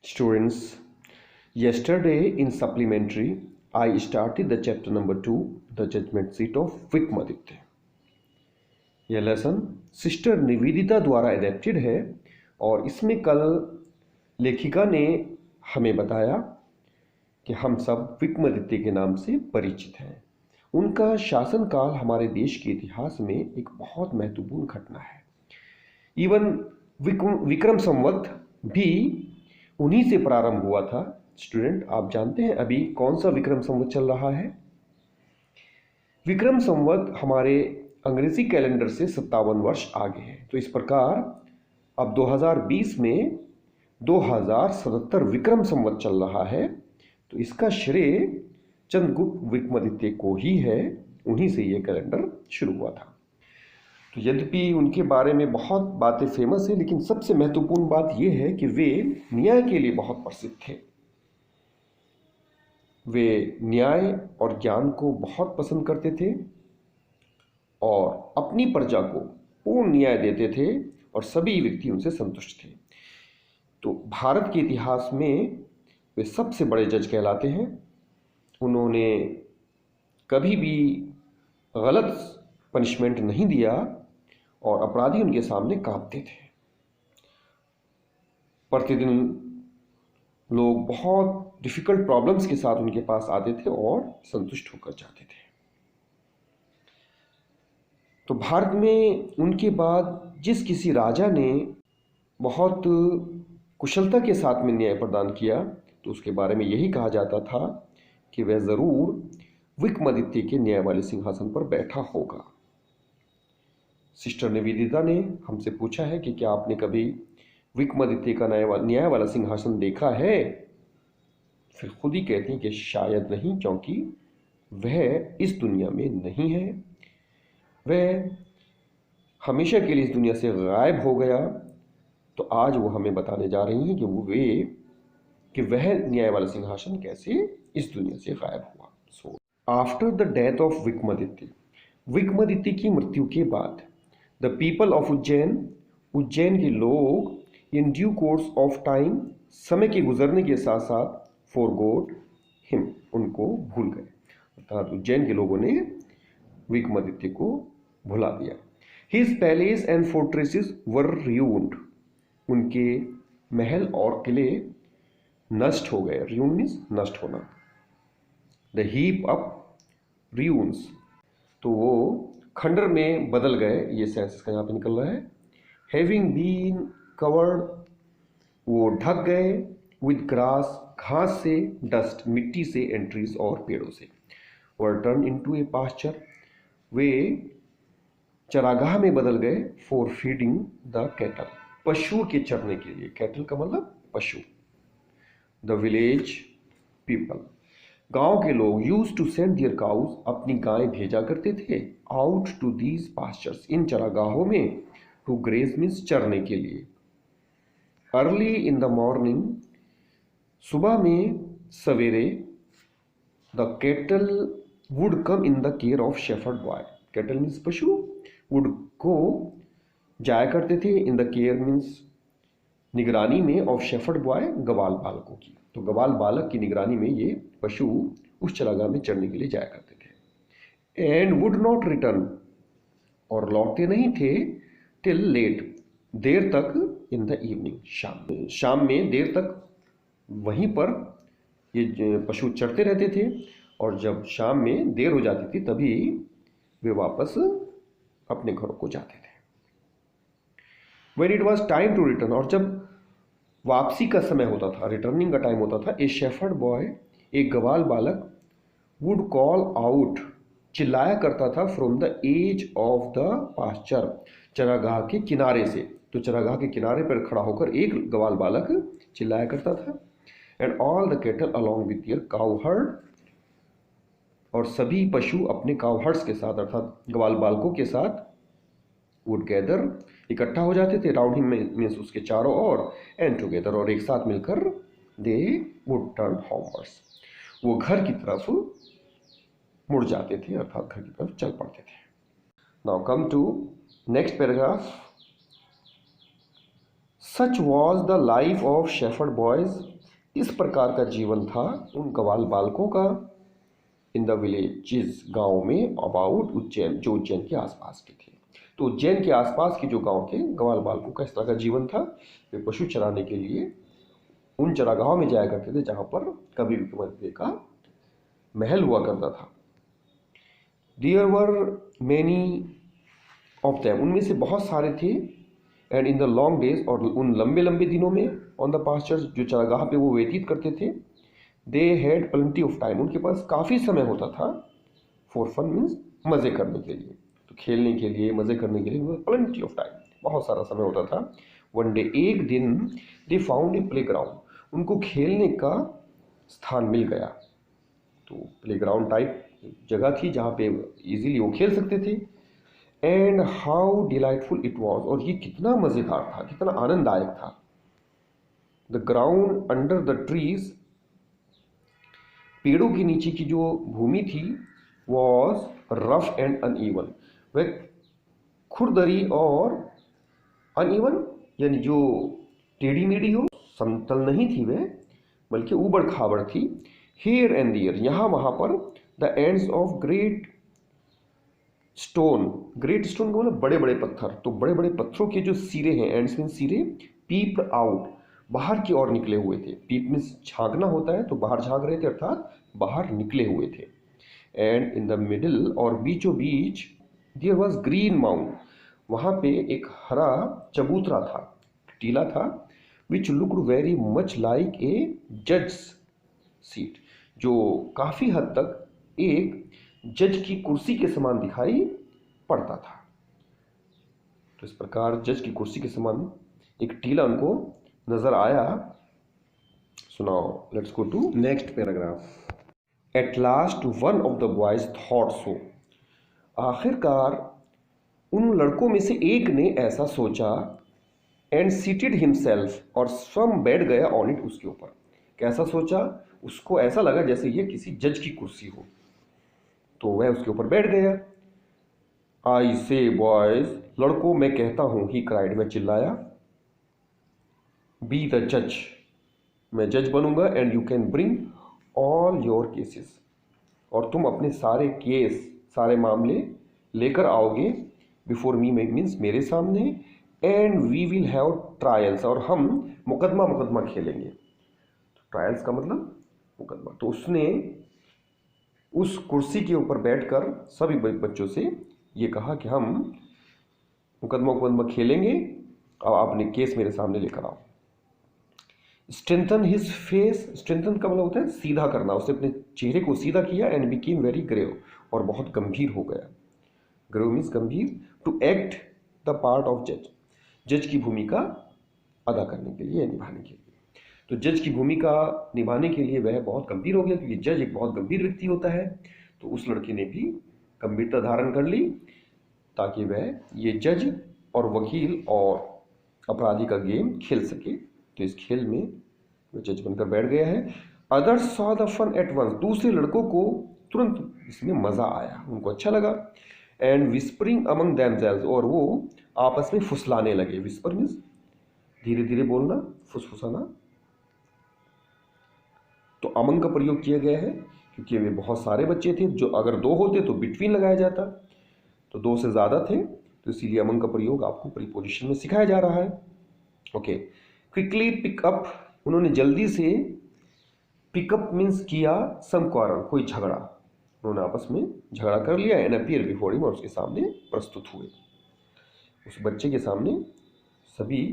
Students, yesterday in supplementary, I started the chapter number 2, The Judgment Seat of Vikramaditya. यह lesson sister Nivedita द्वारा adapted है और इसमें कल लेखिका ने हमें बताया कि हम सब विक्रमादित्य के नाम से परिचित हैं। उनका शासनकाल हमारे देश के इतिहास में एक बहुत महत्वपूर्ण घटना है। इवन विक्रम संवत भी उन्हीं से प्रारंभ हुआ था। स्टूडेंट, आप जानते हैं अभी कौन सा विक्रम संवत चल रहा है? विक्रम संवत हमारे अंग्रेजी कैलेंडर से 57 वर्ष आगे है। तो इस प्रकार अब 2020 में 2077 विक्रम संवत चल रहा है। तो इसका श्रेय चंद्रगुप्त विक्रमादित्य को ही है। उन्हीं से ये कैलेंडर शुरू हुआ था। तो यद्यपि उनके बारे में बहुत बातें फेमस है, लेकिन सबसे महत्वपूर्ण बात यह है कि वे न्याय के लिए बहुत प्रसिद्ध थे। वे न्याय और ज्ञान को बहुत पसंद करते थे और अपनी प्रजा को पूर्ण न्याय देते थे और सभी व्यक्ति उनसे संतुष्ट थे। तो भारत के इतिहास में वे सबसे बड़े जज कहलाते हैं। उन्होंने कभी भी गलत पनिशमेंट नहीं दिया और अपराधी उनके सामने कांपते थे। प्रतिदिन लोग बहुत डिफिकल्ट प्रॉब्लम्स के साथ उनके पास आते थे और संतुष्ट होकर जाते थे। तो भारत में उनके बाद जिस किसी राजा ने बहुत कुशलता के साथ में न्याय प्रदान किया, तो उसके बारे में यही कहा जाता था कि वह ज़रूर विक्रमादित्य के न्याय वाले सिंहासन पर बैठा होगा। सिस्टर निवेदिता ने हमसे पूछा है कि क्या आपने कभी विक्रमादित्य का न्याय वाला सिंहासन देखा है? फिर खुद ही कहती हैं कि शायद नहीं, क्योंकि वह इस दुनिया में नहीं है। वह हमेशा के लिए इस दुनिया से गायब हो गया। तो आज वो हमें बताने जा रही हैं कि वह न्याय वाला सिंहासन कैसे इस दुनिया से गायब हुआ। So after the death of Vikramaditya की मृत्यु के बाद द पीपल ऑफ उज्जैन के लोग in due course of time, समय के गुजरने के साथ साथ फॉरगॉट हिम, उनको भूल गए। अर्थात उज्जैन के लोगों ने विक्रमादित्य को भुला दिया। His palace and fortresses were ruined, उनके महल और किले नष्ट हो गए। ruin मीन्स नष्ट होना। द हीप अप ruins, तो वो खंडर में बदल गए। ये सेंस का यहाँ पे निकल रहा है। हैविंग बीन कवर्ड, वो ढक गए। विद ग्रास, घास से। डस्ट, मिट्टी से। एंट्रीज, और पेड़ों से। वर टर्न इनटू ए पास्चर, वे चरागाह में बदल गए। फॉर फीडिंग द कैटल, पशुओं के चरने के लिए। कैटल का मतलब पशु। द विलेज पीपल, गांव के लोग use to send their cows, अपनी गायें भेजा करते थे। आउट टू दीज पास्चर्स, इन चरागाहों में। टू ग्रेज मीन्स चरने के लिए। अर्ली इन द मॉर्निंग, सुबह में, सवेरे। The cattle would come in the care of shepherd boy, cattle means पशु। वुड को जाया करते थे। इन द केयर मीन्स निगरानी में। ऑफ शेफर्ड बॉय, गवाल बालकों की। तो गवाल बालक की निगरानी में ये पशु उस चरागाह में चरने के लिए जाया करते थे। एंड वुड नॉट रिटर्न, और लौटते नहीं थे। टिल लेट, देर तक। इन द इवनिंग, शाम में देर तक वहीं पर ये पशु चरते रहते थे। और जब शाम में देर हो जाती थी तभी वे वापस अपने घरों को जाते थे। When it was time to return, और जब वापसी का समय होता था, रिटर्निंग का टाइम होता था, ए शेफर्ड बॉय, एक गवाल बालक, वुड कॉल आउट, चिल्लाया करता था। From the edge of the pasture, चरागाह के किनारे से। तो चरागाह के किनारे पर खड़ा होकर एक गवाल बालक चिल्लाया करता था। And all the cattle along with their cow heard, और सभी पशु अपने काउ हर्ड्स के साथ अर्थात गवाल बालकों के साथ वुड गैदर, इकट्ठा हो जाते थे। राउंड हिम मीन्स उसके चारों ओर। एंड टुगेदर, और एक साथ मिलकर। दे वुड टर्न होमवर्ड्स, वो घर की तरफ मुड़ जाते थे, अर्थात घर की तरफ चल पड़ते थे। Now come to next paragraph. Such was the life of shepherd boys इस प्रकार का जीवन था उन ग्वाल बालकों का इन द विलेजेस, गाँव में, अबाउट उज्जैन, जो उज्जैन के आसपास के थे। तो उज्जैन के आसपास के जो गांव थे, ग्वाल बालकों का इस तरह का जीवन था। वे पशु चराने के लिए उन चरागाहों में जाया करते थे जहां पर कवि विक्रमादित्य का महल हुआ करता था। There were many of them, उनमें से बहुत सारे थे। And in the long days, और उन लंबे लंबे दिनों में, ऑन द पास्चर्स, जो चरागाह पे वो व्यतीत करते थे, they had plenty of time, उनके पास काफ़ी समय होता था। फॉर फन मीन्स मज़े करने के लिए, तो खेलने के लिए, मज़े करने के लिए प्लेंटी ऑफ टाइम, बहुत सारा समय होता था। वन डे, एक दिन, they found a play ground, उनको खेलने का स्थान मिल गया। तो प्ले ग्राउंड टाइप जगह थी जहाँ पे इजीली वो खेल सकते थे। And how delightful it was, और ये कितना मज़ेदार था, कितना आनंददायक था। The ground under the trees, पेड़ों के नीचे की जो भूमि थी, वॉज रफ एंड अनइवन, वह खुरदरी और अनइवन यानी जो टेढ़ी मेढ़ी हो, समतल नहीं थी वह, बल्कि ऊबड़ खाबड़ थी। हियर एंड दियर, यहाँ वहाँ पर, the ends of great stone, great stone को मतलब बड़े बड़े पत्थर, तो बड़े बड़े पत्थरों के जो सिरे हैं, एंड्स मीन सिरे, पीप आउट, बाहर की ओर निकले हुए थे। पीप मीन्स झांकना होता है, तो बाहर झांक रहे थे, अर्थात बाहर निकले हुए थे। एंड इन द मिडिल, और बीचों बीच, देयर वॉज ग्रीन माउंट, वहाँ पे एक हरा चबूतरा था, टीला था, which looked very much like a जज सीट, जो काफ़ी हद तक एक जज की कुर्सी के समान दिखाई पड़ता था। तो इस प्रकार जज की कुर्सी के समान एक टीला उनको नजर आया। सुनाओ, let's go to next paragraph. At last one of the boys thought so, आखिरकार उन लड़कों में से एक ने ऐसा सोचा। एंड सीटेड हिमसेल्फ, और स्वयं बैठ गया ऑन इट, उसके ऊपर। कैसा सोचा? उसको ऐसा लगा जैसे ये किसी जज की कुर्सी हो, तो वह उसके ऊपर बैठ गया। आई से बॉयज, लड़कों मैं कहता हूं, ही क्राइड, मैं चिल्लाया। बी द जज, मैं जज बनूंगा। And you can bring all your cases, और तुम अपने सारे केस, सारे मामले लेकर आओगे। बिफोर मी मीन्स मेरे सामने। And we will have trials, और हम मुकदमा खेलेंगे। ट्रायल्स का मतलब मुकदमा। तो उसने उस कुर्सी के ऊपर बैठकर सभी बच्चों से ये कहा कि हम मुकदमा खेलेंगे, और आपने केस मेरे सामने लेकर आओ। स्ट्रेंथन हिज फेस, स्ट्रेंथन का मतलब होता है सीधा करना, उसने अपने चेहरे को सीधा किया। एंड बिकेम वेरी ग्रेव, और बहुत गंभीर हो गया। ग्रेव मीन्स गंभीर। To act the part of जज, जज की भूमिका अदा करने के लिए, निभाने के लिए। तो जज की भूमिका निभाने के लिए वह बहुत गंभीर हो गया, क्योंकि जज एक बहुत गंभीर व्यक्ति होता है। तो उस लड़के ने भी गंभीरता धारण कर ली, ताकि वह ये जज और वकील और अपराधी का गेम खेल सके। तो इस खेल में वह जज बनकर बैठ गया है। Others saw the fun at once, दूसरे लड़कों को तुरंत इसमें मज़ा आया, उनको अच्छा लगा। एंड विस्परिंग अमंग देमसेल्व्स, और वो आपस में फुसलाने लगे। विस्पर मीन्स धीरे धीरे बोलना, फुसफुसाना। तो अमंग का प्रयोग किया गया है क्योंकि वे बहुत सारे बच्चे थे, जो अगर दो होते तो बिटवीन लगाया जाता, तो दो से ज़्यादा थे, तो इसीलिए अमंग का प्रयोग आपको प्रीपोजिशन में सिखाया जा रहा है। ओके, क्विकली पिकअप, उन्होंने जल्दी से, पिकअप मीन्स किया, सम क्वारल, कोई झगड़ा, उन्होंने आपस में झगड़ा कर लिया। एंड अपीयर बिफोर हिम, और उसके सामने प्रस्तुत हुए। उस बच्चे के सामने सभी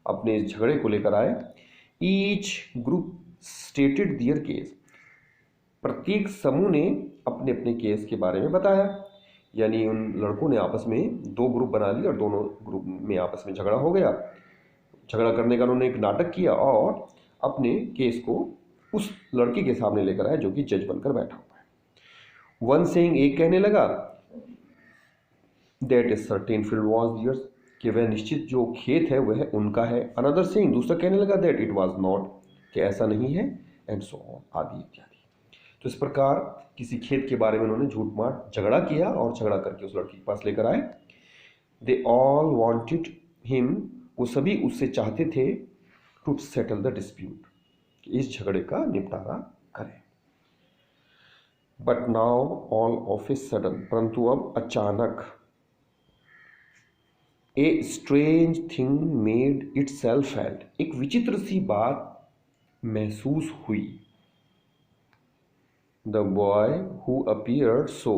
अपने इस झगड़े को लेकर आए। ईच ग्रुप स्टेटेड दियर केस, प्रत्येक समूह ने अपने अपने केस के बारे में बताया। यानी उन लड़कों ने आपस में दो ग्रुप बना लिए, और दोनों ग्रुप में आपस में झगड़ा हो गया। झगड़ा करने का उन्होंने एक नाटक किया, और अपने केस को उस लड़के के सामने लेकर आए जो कि जज बनकर बैठा हुआ है। वन सेइंग, एक कहने लगा, that is certain field was theirs, कि वह निश्चित जो खेत है वह उनका है। अनदर सेइंग, दूसरा कहने लगा, दैट इट वाज नॉट, कि ऐसा नहीं है। एंड सो ऑन, आदि इत्यादि। तो इस प्रकार किसी खेत के बारे में उन्होंने झूठ मार झगड़ा किया, और झगड़ा करके उस लड़की के पास लेकर आए। दे ऑल वांटेड हिम, वो सभी उससे चाहते थे, टू सेटल द डिस्प्यूट, कि इस झगड़े का निपटारा करें। But now all of a sudden, परंतु अब अचानक, a strange thing made it self felt, एक विचित्र सी बात महसूस हुई। द बॉय हु अपीयर्ड सो,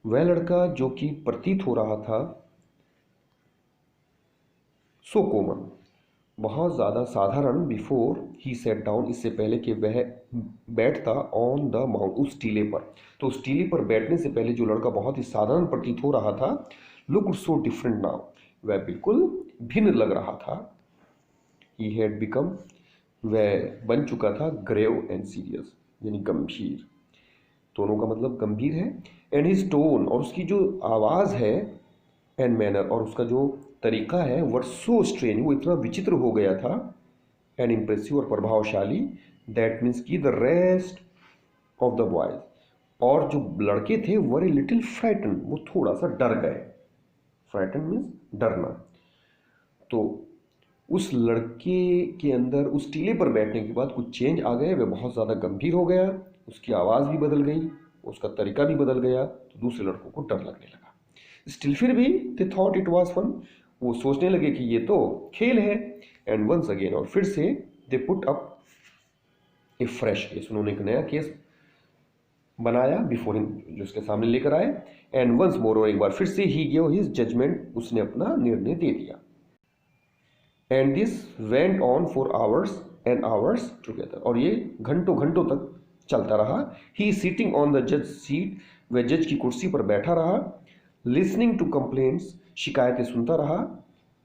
वह लड़का जो कि प्रतीत हो रहा था सो कॉमन, बहुत ज़्यादा साधारण, बिफोर ही सेट डाउन, इससे पहले कि वह बैठता ऑन द माउंट, उस टीले पर। तो उस टीले पर बैठने से पहले जो लड़का बहुत ही साधारण प्रतीत हो रहा था, लुक सो डिफरेंट नाउ, वह बिल्कुल भिन्न लग रहा था। ही हैड बिकम, वह बन चुका था ग्रेव एंड सीरियस, यानी गंभीर, दोनों का मतलब गंभीर है। एंड हिज टोन, और उसकी जो आवाज़ है, एंड मैनर, और उसका जो तरीका है, वर सो स्ट्रेंज, वो इतना विचित्र हो गया था, एंड इम्प्रेसिव, और प्रभावशाली, दैट मीन्स की the rest of the boys, और जो लड़के थे वर ए लिटिल फ्राइटन, वो थोड़ा सा डर गए। फ्राइटन मीन्स डरना। तो उस लड़के के अंदर उस टीले पर बैठने के बाद कुछ चेंज आ गए, वह बहुत ज़्यादा गंभीर हो गया, उसकी आवाज़ भी बदल गई, उसका तरीका भी बदल गया, तो दूसरे लड़कों को डर लगने लगा। स्टिल फिर भी they thought it was fun, वो सोचने लगे कि ये तो खेल है। एंड वंस अगेन, और फिर से they put up A fresh case, उन्होंने एक नया केस बनाया बिफोर हिम, जो उसके सामने लेकर आए। एंड वंस मोर, और एक बार फिर से ही गिव हिज जजमेंट, उसने अपना निर्णय दे दिया। And this went on for hours and hours together, और ये घंटों घंटों तक चलता रहा। ही सीटिंग ऑन द जज सीट, वह जज की कुर्सी पर बैठा रहा। लिसनिंग टू कंप्लेंट्स, शिकायतें सुनता रहा।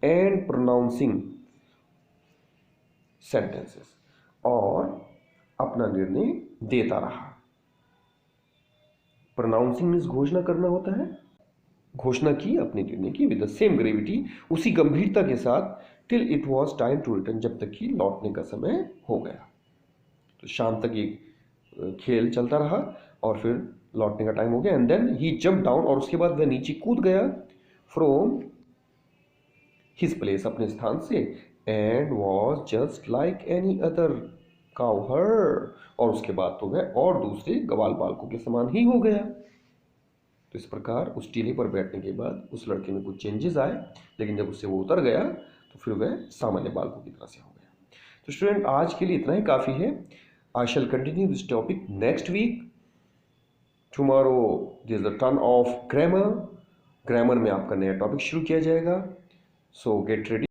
एंड प्रोनाउंसिंग सेंटेंसेस, और अपना निर्णय देता रहा। प्रोनाउंसिंग मीन्स घोषणा करना होता है, घोषणा की अपने निर्णय की, विद द सेम ग्रेविटी, उसी गंभीरता के साथ, till it was time to return, जब तक कि लौटने का समय हो गया। तो शाम तक ये खेल चलता रहा, और फिर लौटने का टाइम हो गया। And then he jump down, और उसके बाद वह नीचे कूद गया, फ्रॉम हिज प्लेस, अपने स्थान से। And was just like any other cowherd, और उसके बाद तो वह और दूसरे गवाल पालकों के समान ही हो गया। तो इस प्रकार उस टीले पर बैठने के बाद उस लड़के में कुछ चेंजेस आए, लेकिन जब उससे वो उतर गया तो फिर वह सामान्य बालकों की तरह से हो गया। तो स्टूडेंट, आज के लिए इतना ही काफ़ी है। I shall continue this topic next week. Tomorrow this the turn of grammar. Grammar में आपका नया टॉपिक शुरू किया जाएगा। So get ready.